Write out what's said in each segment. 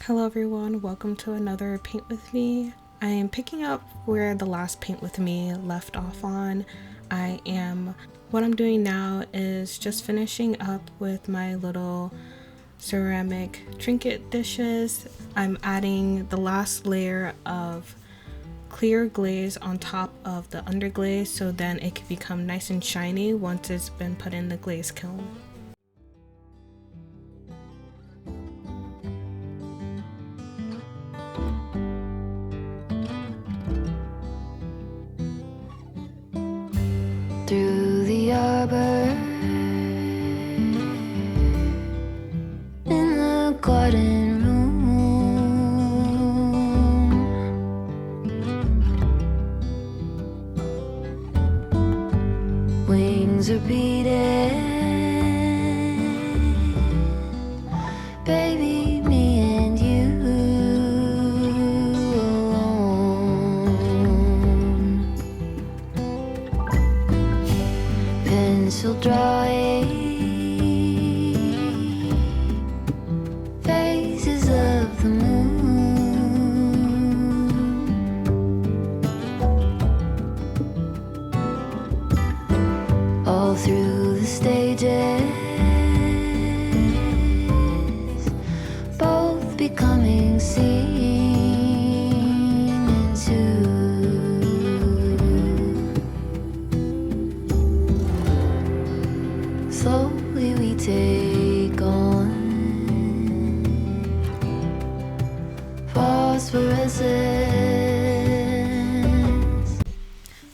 Hello everyone, welcome to another Paint With Me. I am picking up where the last Paint With Me left off on. What I'm doing now is just finishing up with my little ceramic trinket dishes. I'm adding the last layer of clear glaze on top of the underglaze so then it can become nice and shiny once it's been put in the glaze kiln. Through the arbor, in the garden room, wings are beating, baby, me and you alone. Pencil drawing phases of the moon, all through the stages, both becoming seen into. Slowly we take on phosphorescence.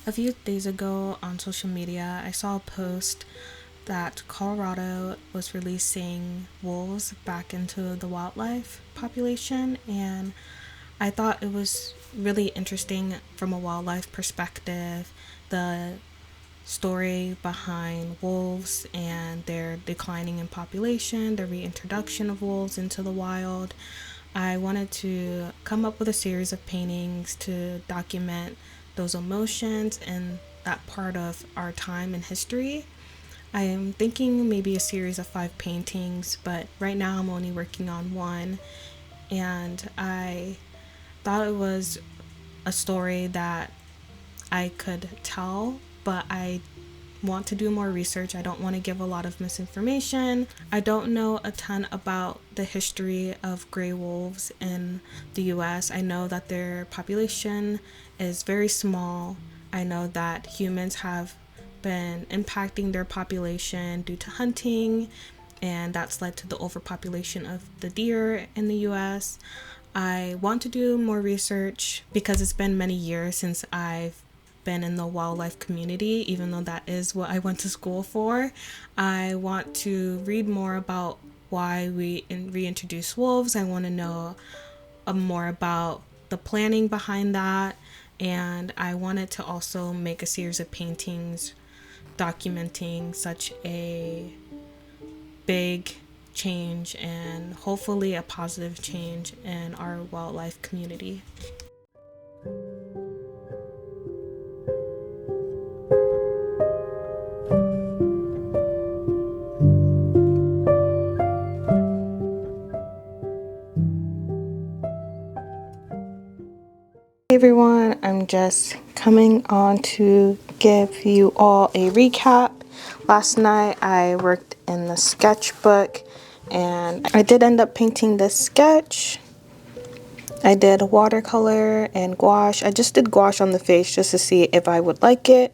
A few days ago on social media, I saw a post that Colorado was releasing wolves back into the wildlife population, and I thought it was really interesting from a wildlife perspective, the story behind wolves and their declining in population, the reintroduction of wolves into the wild. I wanted to come up with a series of paintings to document those emotions and that part of our time in history. I am thinking maybe a series of 5 paintings, but right now I'm only working on one, and I thought it was a story that I could tell, but I want to do more research. I don't want to give a lot of misinformation. I don't know a ton about the history of gray wolves in the US. I know that their population is very small. I know that humans have been impacting their population due to hunting, and that's led to the overpopulation of the deer in the US. I want to do more research because it's been many years since I've been in the wildlife community, even though that is what I went to school for. I want to read more about why we reintroduce wolves. I want to know more about the planning behind that, and I wanted to also make a series of paintings documenting such a big change and hopefully a positive change in our wildlife community. Hey everyone, I'm just coming on to give you all a recap. Last night I worked in the sketchbook and I did end up painting this sketch. I did watercolor and gouache. I just did gouache on the face just to see if I would like it,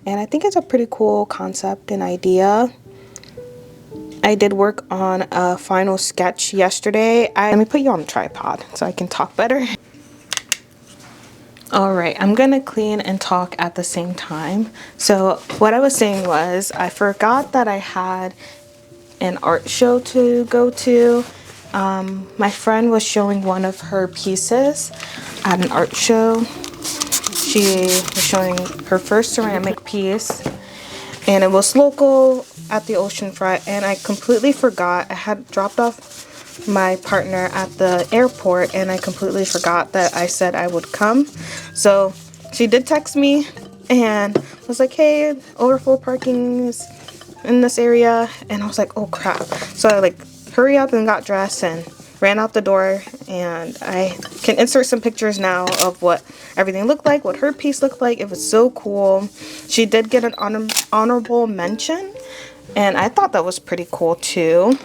and I think it's a pretty cool concept and idea. I did work on a final sketch yesterday. Let me put you on the tripod so I can talk better. Alright, I'm gonna clean and talk at the same time. So what I was saying was I forgot that I had an art show to go to. My friend was showing one of her pieces at an art show. She was showing her first ceramic piece, and it was local at the oceanfront, and I completely forgot. I had dropped off my partner at the airport and I completely forgot that I said I would come. So she did text me and was like, hey, overflow parking is in this area, and I was like, oh crap. So I like hurry up and got dressed and ran out the door, and I can insert some pictures now of what everything looked like, what her piece looked like. It was so cool. She did get an honorable mention, and I thought that was pretty cool too.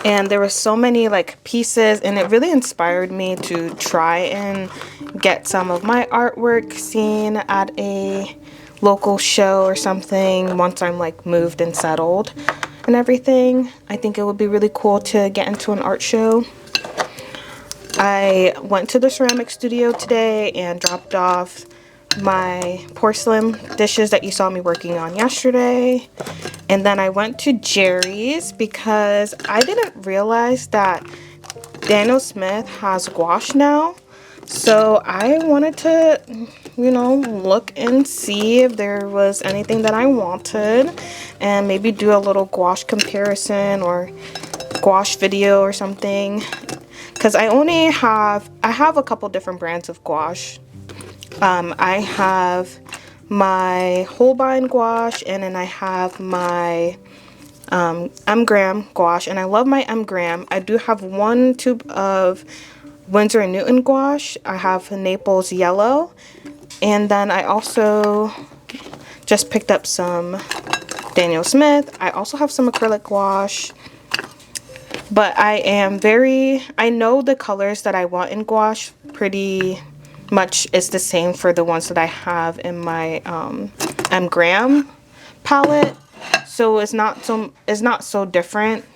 And there were so many like pieces, and it really inspired me to try and get some of my artwork seen at a local show or something once I'm like moved and settled and everything. I think it would be really cool to get into an art show. I went to the ceramic studio today and dropped off my porcelain dishes that you saw me working on yesterday. And then I went to Jerry's because I didn't realize that Daniel Smith has gouache now. So I wanted to, you know, look and see if there was anything that I wanted and maybe do a little gouache comparison or gouache video or something. Because I have a couple different brands of gouache. I have my Holbein gouache, and then I have my M. Graham gouache, and I love my M. Graham. I do have one tube of Winsor & Newton gouache. I have Naples yellow, and then I also just picked up some Daniel Smith. I also have some acrylic gouache, but I know the colors that I want in gouache pretty much is the same for the ones that I have in my M. Graham palette, so it's not so different.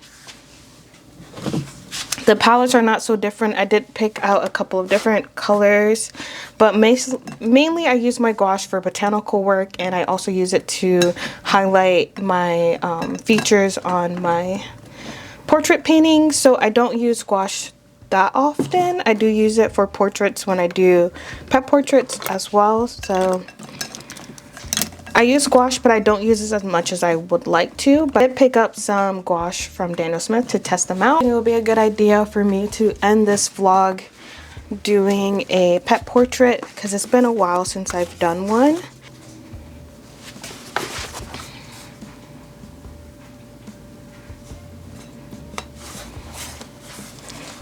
The palettes are not so different. I did pick out a couple of different colors, but mainly I use my gouache for botanical work, and I also use it to highlight my features on my portrait paintings. So I don't use gouache that often. I do use it for portraits when I do pet portraits as well. So I use gouache, but I don't use this as much as I would like to. But I did pick up some gouache from Daniel Smith to test them out. It will be a good idea for me to end this vlog doing a pet portrait because it's been a while since I've done one.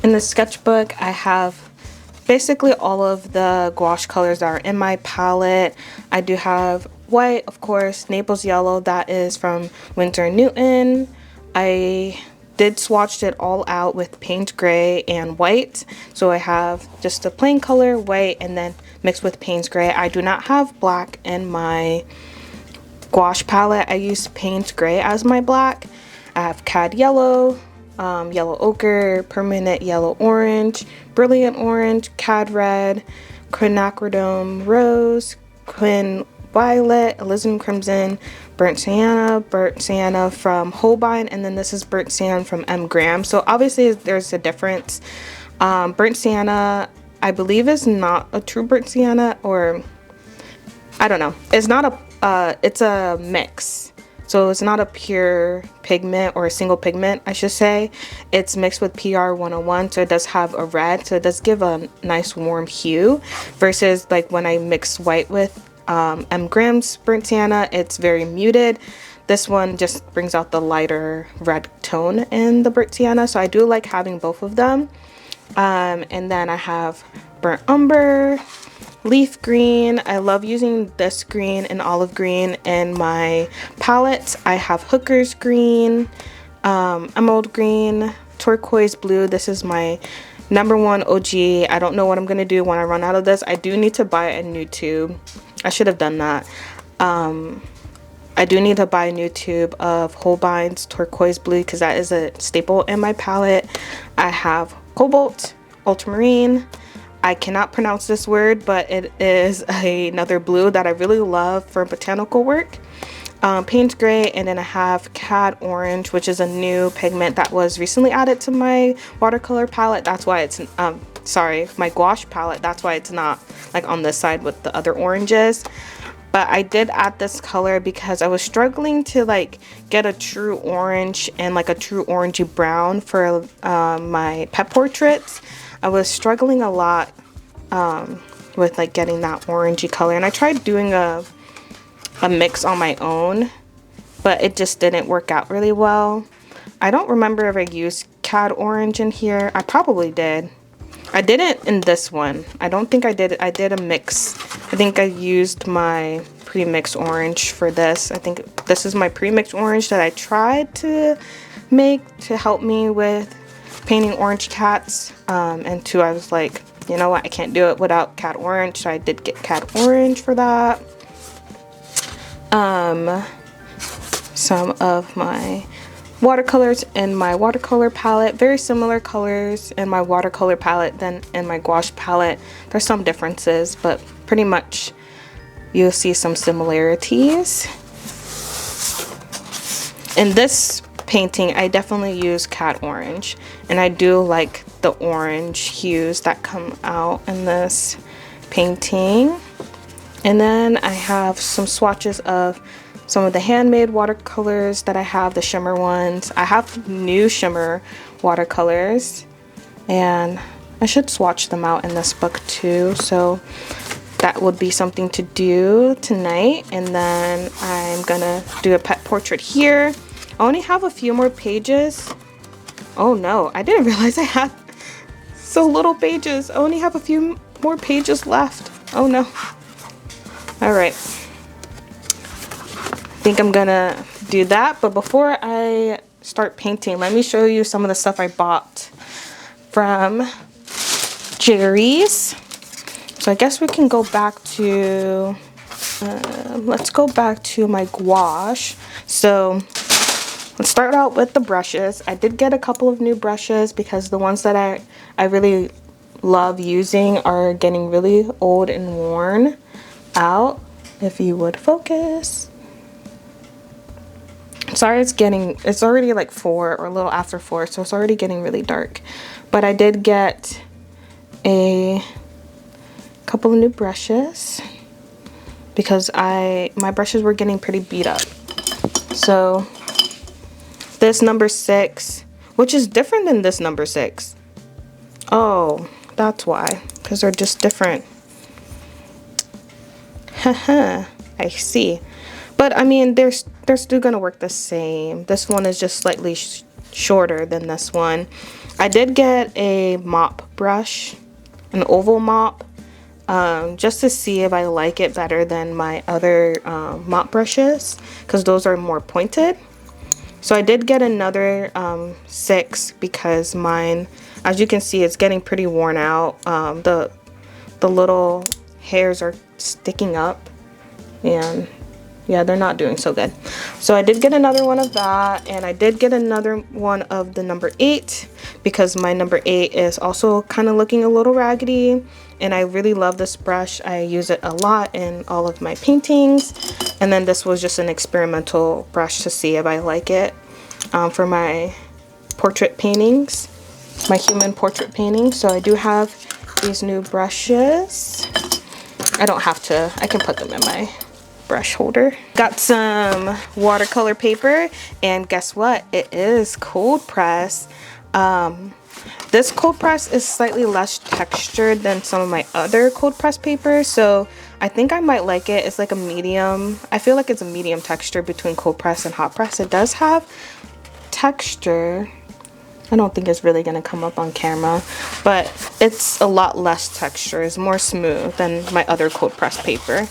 In the sketchbook, I have basically all of the gouache colors that are in my palette. I do have white, of course, Naples yellow, that is from Winsor & Newton. I did swatch it all out with Payne's gray and white. So I have just a plain color, white, and then mixed with Payne's gray. I do not have black in my gouache palette. I use Payne's gray as my black. I have cad yellow, yellow ochre, permanent yellow orange, brilliant orange, cad red, quinacridone rose, quin violet, alizarin crimson, burnt sienna from Holbein, and then this is burnt sienna from M. Graham. So obviously there's a difference. Burnt sienna, I believe, is not a true burnt sienna, or I don't know. It's not a it's a mix. So it's not a pure pigment, or a single pigment, I should say. It's mixed with PR 101, so it does have a red, so it does give a nice warm hue, versus like when I mix white with M. Graham's burnt sienna, it's very muted. This one just brings out the lighter red tone in the burnt sienna, so I do like having both of them. And then I have burnt umber, leaf green. I love using this green and olive green in my palettes. I have hooker's green, emerald green, turquoise blue. This is my #1 OG. I don't know what I'm gonna do when I run out of this. I do need to buy a new tube. I should have done that. I do need to buy a new tube of Holbein's turquoise blue because that is a staple in my palette. I have cobalt, ultramarine. I cannot pronounce this word, but it is another blue that I really love for botanical work. Payne's gray, and then I have cad orange, which is a new pigment that was recently added to my watercolor palette. That's why it's my gouache palette. That's why it's not like on this side with the other oranges. But I did add this color because I was struggling to like get a true orange and like a true orangey brown for my pet portraits. I was struggling a lot with like getting that orangey color, and I tried doing a mix on my own, but it just didn't work out really well. I don't remember if I used cad orange in here. I probably did. I didn't in this one. I don't think I did. I did a mix. I think I used my pre-mixed orange for this. I think this is my pre-mixed orange that I tried to make to help me with painting orange cats. And two, I was like, you know what, I can't do it without cad orange, so I did get cad orange for that. Some of my watercolors in my watercolor palette, very similar colors in my watercolor palette than in my gouache palette. There's some differences, but pretty much you'll see some similarities. In this painting, I definitely use cad orange, and I do like the orange hues that come out in this painting. And then I have some swatches of some of the handmade watercolors that I have, the shimmer ones. I have new shimmer watercolors, and I should swatch them out in this book too, so that would be something to do tonight. And then I'm gonna do a pet portrait here. I only have a few more pages. Oh no, I didn't realize I had so little pages. I only have a few more pages left. Oh no. All right. I think I'm gonna do that, but before I start painting, let me show you some of the stuff I bought from Jerry's. So I guess we can go back to let's go back to my gouache. So let's start out with the brushes. I did get a couple of new brushes because the ones that I really love using are getting really old and worn out. If you would focus. Sorry, it's already like 4 or a little after 4, so it's already getting really dark. But I did get a couple of new brushes because my brushes were getting pretty beat up. So this number 6, which is different than this number 6. Oh, that's why, because they're just different. Haha, I see. But I mean, they're still gonna work the same. This one is just slightly shorter than this one. I did get a mop brush, an oval mop, just to see if I like it better than my other mop brushes, because those are more pointed. So I did get another 6 because mine, as you can see, it's getting pretty worn out. The little hairs are sticking up, and yeah, they're not doing so good. So I did get another one of that, and I did get another one of the number 8 because my number 8 is also kind of looking a little raggedy, and I really love this brush. I use it a lot in all of my paintings. And then this was just an experimental brush to see if I like it for my portrait paintings, my human portrait paintings. So I do have these new brushes. I don't have to, I can put them in my brush holder. Got some watercolor paper, and guess what? It is cold press. This cold press is slightly less textured than some of my other cold press papers, so I think I might like it. It's like a medium, I feel like it's a medium texture between cold press and hot press. It does have texture. I don't think it's really gonna come up on camera, but it's a lot less texture. It's more smooth than my other cold press paper.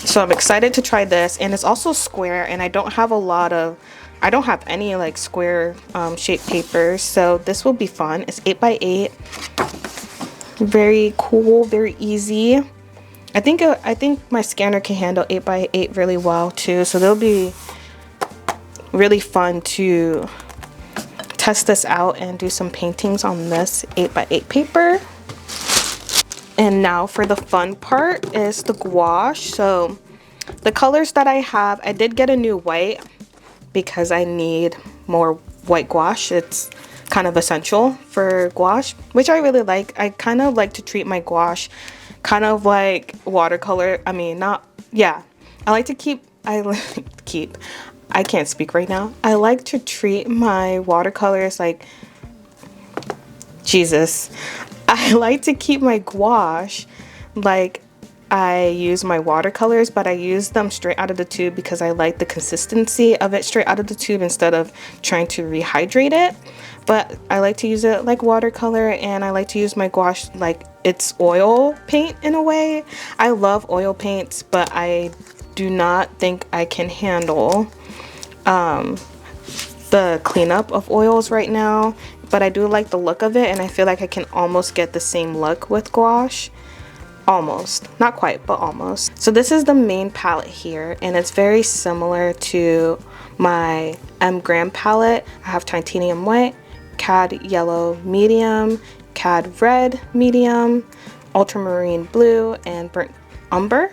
So I'm excited to try this, and it's also square, and I don't have any like square shaped papers, so this will be fun. It's 8x8, very cool, very easy. I think my scanner can handle 8x8 really well too, so they'll be really fun to test this out and do some paintings on this 8x8 paper. And now for the fun part is the gouache. So the colors that I have, I did get a new white because I need more white gouache. It's kind of essential for gouache, which I really like. I kind of like to treat my gouache kind of like watercolor. I mean, not, yeah. I can't speak right now. I like to treat my watercolors like, Jesus. I like to keep my gouache like I use my watercolors, but I use them straight out of the tube because I like the consistency of it straight out of the tube instead of trying to rehydrate it. But I like to use it like watercolor, and I like to use my gouache like it's oil paint in a way. I love oil paints, but I do not think I can handle the cleanup of oils right now. But I do like the look of it, and I feel like I can almost get the same look with gouache. Almost, not quite, but almost. So this is the main palette here, and it's very similar to my M Graham palette. I have titanium white, cad yellow medium, cad red medium, ultramarine blue, and burnt umber.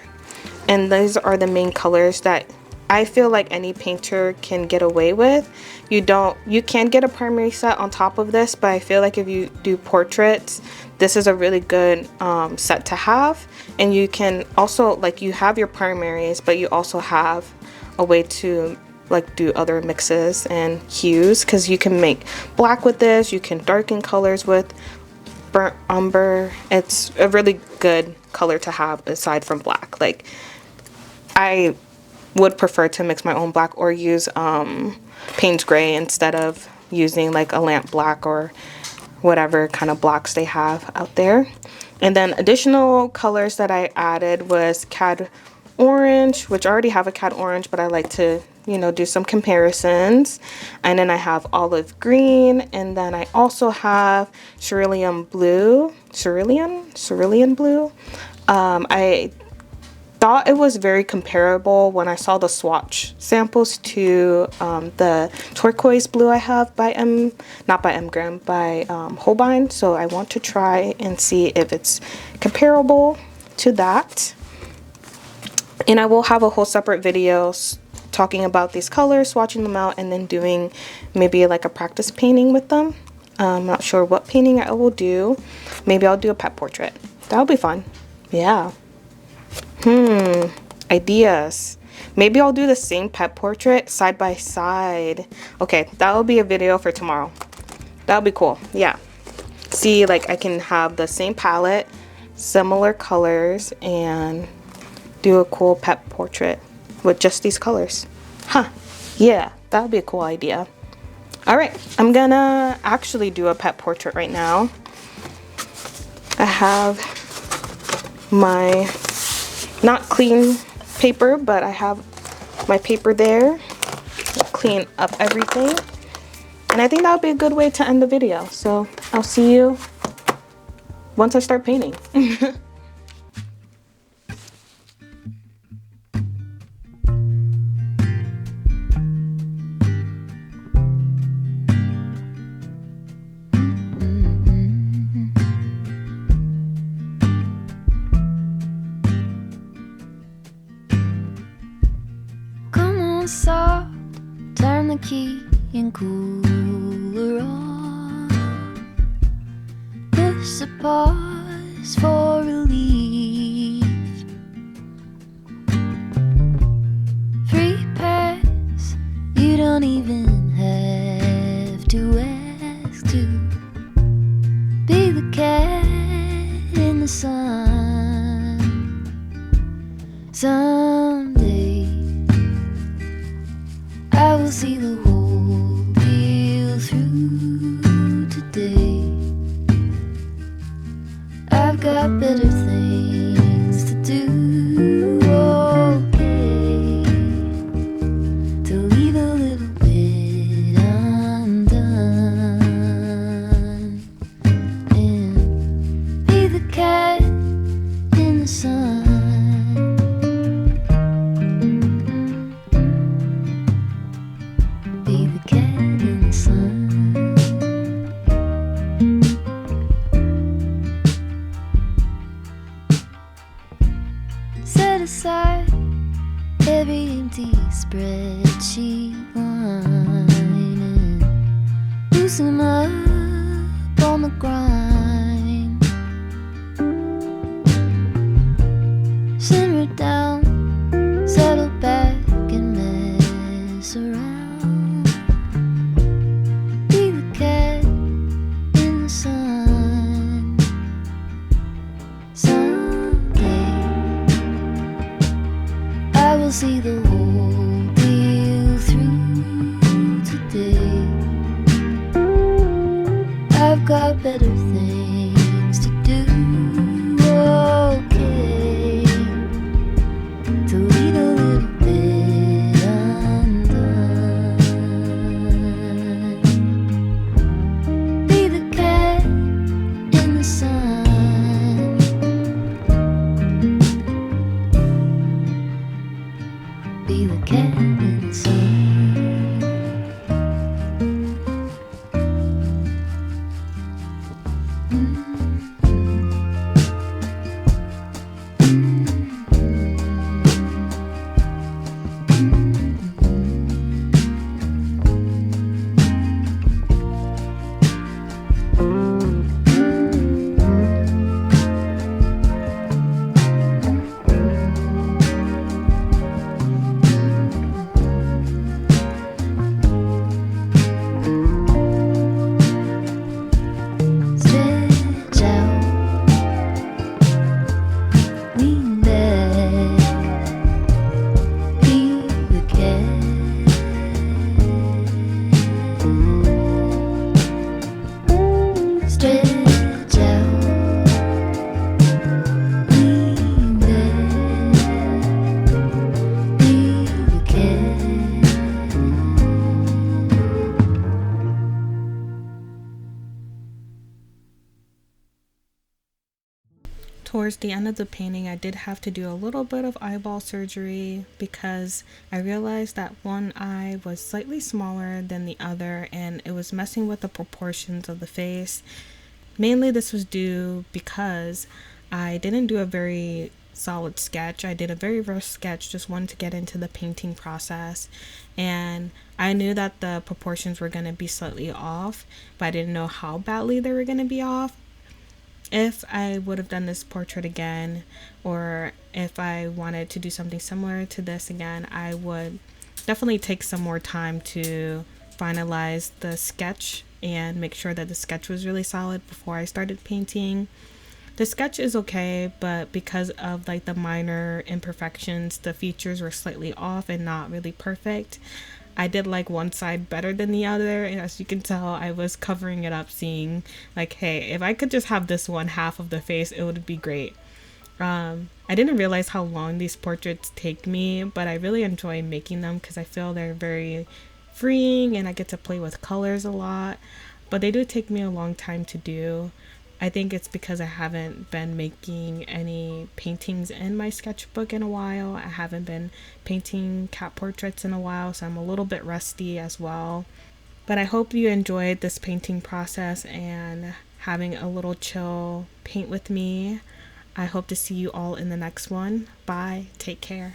And these are the main colors that I feel like any painter can get away with. You can get a primary set on top of this, but I feel like if you do portraits, this is a really good set to have. And you can also, like, you have your primaries, but you also have a way to like do other mixes and hues, because you can make black with this, you can darken colors with burnt umber. It's a really good color to have aside from black. Like, I would prefer to mix my own black or use Payne's Gray instead of using like a lamp black or whatever kind of blacks they have out there. And then additional colors that I added was cad orange, which I already have a cad orange, but I like to, you know, do some comparisons. And then I have olive green, and then I also have cerulean blue. Cerulean blue. I thought it was very comparable when I saw the swatch samples to the turquoise blue I have by not by M Graham, by Holbein. So I want to try and see if it's comparable to that. And I will have a whole separate video talking about these colors, swatching them out, and then doing maybe like a practice painting with them. I'm not sure what painting I will do. Maybe I'll do a pet portrait. That'll be fun. Yeah. Ideas. Maybe I'll do the same pet portrait side by side. Okay, that'll be a video for tomorrow. That'll be cool. Yeah. See, like, I can have the same palette, similar colors, and do a cool pet portrait with just these colors. Yeah, that'll be a cool idea. All right, I'm gonna actually do a pet portrait right now. I have my not clean paper, but I have my paper there. I'll clean up everything, and I think that would be a good way to end the video. So I'll see you once I start painting. Soft, turn the key and cooler on. Push a pause for relief. Free pass, you don't even have to ask to be the cat in the sun. Someday I will see the whole deal through today. I've got better things to do, okay, to leave a little bit undone and be the cat in the sun. Be the cat in the sun. Set aside every empty spreadsheet line and loosen up on the grind. Simmer down, settle back and mess around. got better things to do. Okay, to lead a little bit undone. Be the cat in the sun. Be the cat in the sun. Stretch out, lean back, be the cat. Stretch out, lean back, be the cat. Towards the end of the painting, I did have to do a little bit of eyeball surgery because I realized that one eye was slightly smaller than the other and it was messing with the proportions of the face. Mainly this was due because I didn't do a very solid sketch. I did a very rough sketch, just wanted to get into the painting process, and I knew that the proportions were going to be slightly off, but I didn't know how badly they were going to be off. If I would have done this portrait again, or if I wanted to do something similar to this again, I would definitely take some more time to finalize the sketch and make sure that the sketch was really solid before I started painting. The sketch is okay, but because of like the minor imperfections, the features were slightly off and not really perfect. I did like one side better than the other, and as you can tell, I was covering it up, seeing like, hey, if I could just have this one half of the face, it would be great. I didn't realize how long these portraits take me, but I really enjoy making them because I feel they're very freeing and I get to play with colors a lot, but they do take me a long time to do. I think it's because I haven't been making any paintings in my sketchbook in a while. I haven't been painting cat portraits in a while, so I'm a little bit rusty as well. But I hope you enjoyed this painting process and having a little chill paint with me. I hope to see you all in the next one. Bye. Take care.